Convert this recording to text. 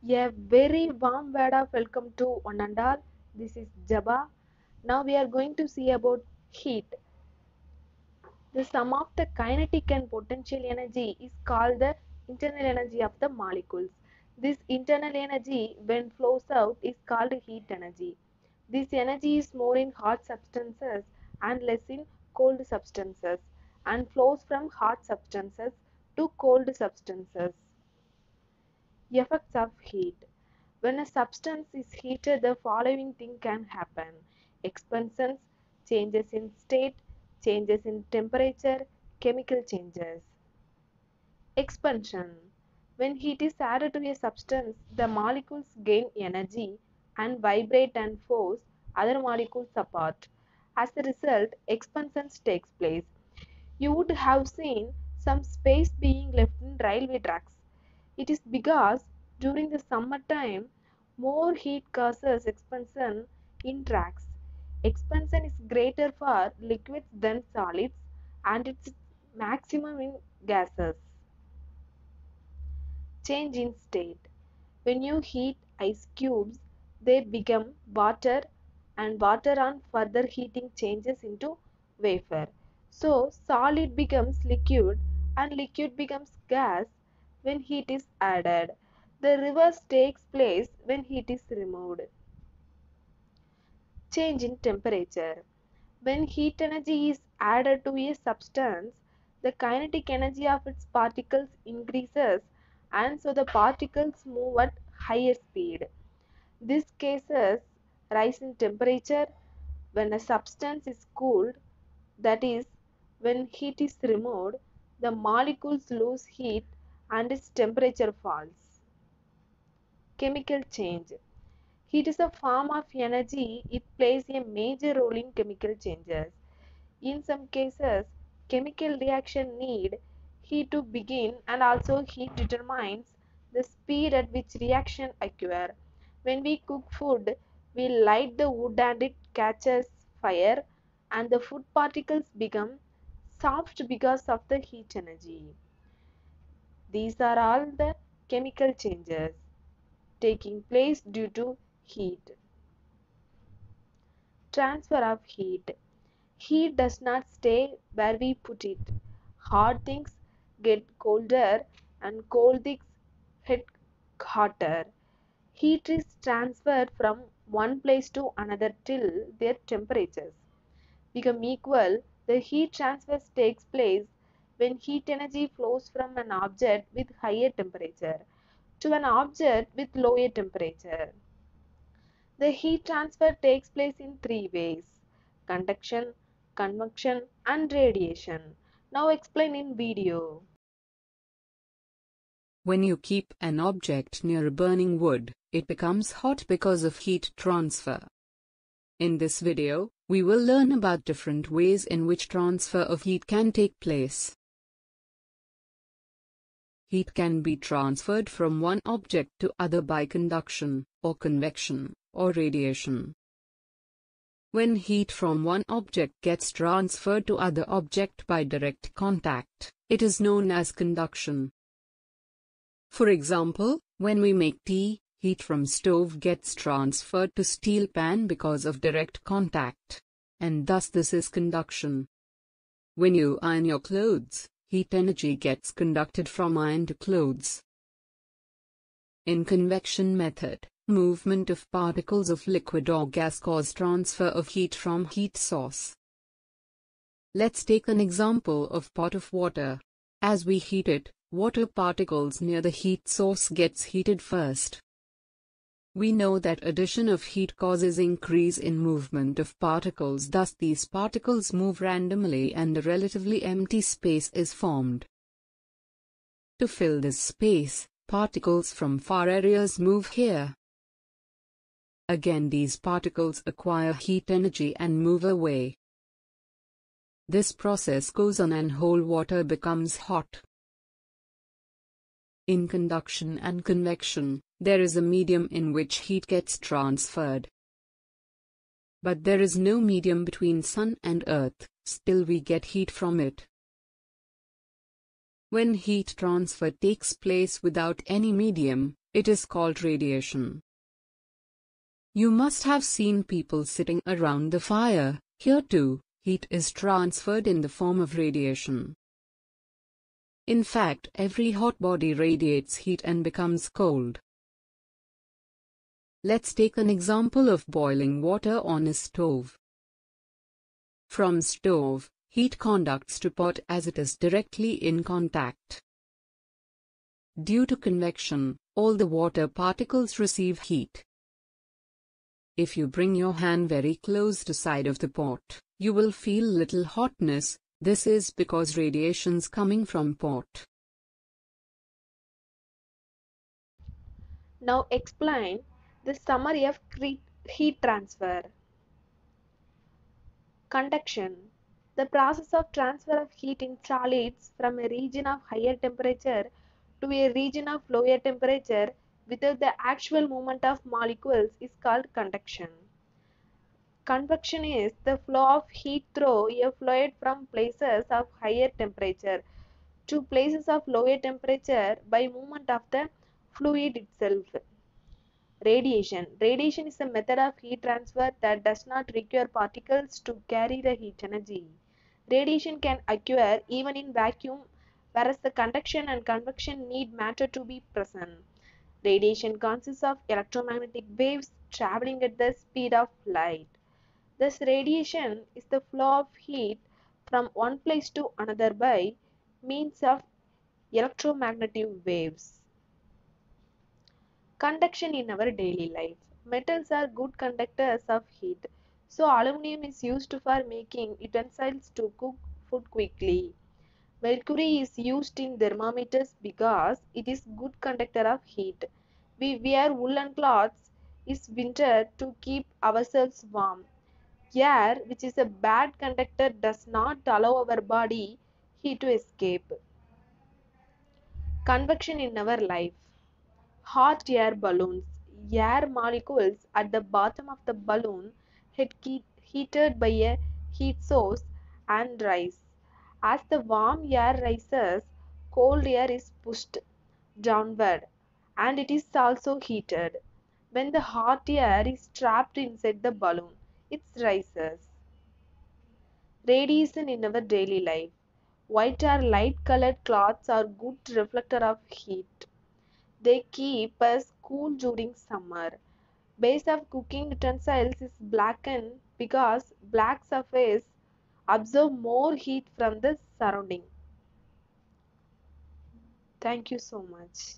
A very warm word of welcome to one and all. This is Jeba. Now we are going to see about heat. The sum of the kinetic and potential energy is called the internal energy of the molecules. This internal energy, when flows out, is called heat energy. This energy is more in hot substances and less in cold substances, and flows from hot substances to cold substances. Effects of heat. When a substance is heated, the following thing can happen: expansions, changes in state, changes in temperature, chemical changes. Expansion. When heat is added to a substance, the molecules gain energy and vibrate and force other molecules apart. As a result, expansion takes place. You would have seen some space being left in railway tracks. It is because during the summertime, more heat causes expansion in tracks. Expansion is greater for liquids than solids, and it's maximum in gases. Change in state. When you heat ice cubes, they become water, and water on further heating changes into vapor. So solid becomes liquid and liquid becomes gas when heat is added. The reverse takes place when heat is removed. Change in temperature. When heat energy is added to a substance, the kinetic energy of its particles increases, and so the particles move at higher speed. This causes rise in temperature. When a substance is cooled, that is, when heat is removed, the molecules lose heat and its temperature falls. Chemical change. Heat is a form of energy. It plays a major role in chemical changes. In some cases, chemical reaction need heat to begin, and also heat determines the speed at which reaction occur. When we cook food, we light the wood and it catches fire, and the food particles become soft because of the heat energy. These are all the chemical changes taking place due to heat. Transfer of heat. Heat does not stay where we put it. Hot things get colder and cold things get hotter. Heat is transferred from one place to another till their temperatures become equal. The heat transfer takes place when heat energy flows from an object with higher temperature to an object with lower temperature. The heat transfer takes place in three ways: conduction, convection, and radiation. Now explain in video. When you keep an object near a burning wood, it becomes hot because of heat transfer. In this video, we will learn about different ways in which transfer of heat can take place. Heat can be transferred from one object to other by conduction, or convection, or radiation. When heat from one object gets transferred to other object by direct contact, it is known as conduction. For example, when we make tea, heat from stove gets transferred to steel pan because of direct contact, and thus this is conduction. When you iron your clothes, heat energy gets conducted from iron to clothes. In convection method, movement of particles of liquid or gas cause transfer of heat from heat source. Let's take an example of pot of water. As we heat it, water particles near the heat source gets heated first. We know that addition of heat causes increase in movement of particles, thus these particles move randomly and a relatively empty space is formed. To fill this space, particles from far areas move here. Again these particles acquire heat energy and move away. This process goes on and whole water becomes hot. In conduction and convection, there is a medium in which heat gets transferred. But there is no medium between sun and earth, still we get heat from it. When heat transfer takes place without any medium, It is called radiation. You must have seen people sitting around the fire. Here too, heat is transferred in the form of radiation. In fact, every hot body radiates heat and becomes cold. Let's take an example of boiling water on a stove. From stove, heat conducts to pot as it is directly in contact. Due to convection, all the water particles receive heat. If you bring your hand very close to side of the pot, you will feel little hotness. This is because radiations coming from pot. Now explain the summary of heat transfer. Conduction. The process of transfer of heat in solids from a region of higher temperature to a region of lower temperature without the actual movement of molecules is called conduction. Convection is the flow of heat through a fluid from places of higher temperature to places of lower temperature by movement of the fluid itself. Radiation. Radiation is a method of heat transfer that does not require particles to carry the heat energy. Radiation can occur even in vacuum, whereas the conduction and convection need matter to be present. Radiation consists of electromagnetic waves traveling at the speed of light. Thus, radiation is the flow of heat from one place to another by means of electromagnetic waves. Conduction in our daily life. Metals are good conductors of heat. So aluminum is used for making utensils to cook food quickly. Mercury is used in thermometers because it is good conductor of heat. We wear woolen cloths in winter to keep ourselves warm. Air, which is a bad conductor, does not allow our body heat to escape. Convection in our life. Hot air balloons. Air molecules at the bottom of the balloon get heated by a heat source and rise. As the warm air rises, cold air is pushed downward and it is also heated. When the hot air is trapped inside the balloon, it rises. Radiation in our daily life. White or light colored cloths are good reflector of heat. They keep us cool during summer. Base of cooking utensils is blackened because black surface absorb more heat from the surrounding. Thank you so much.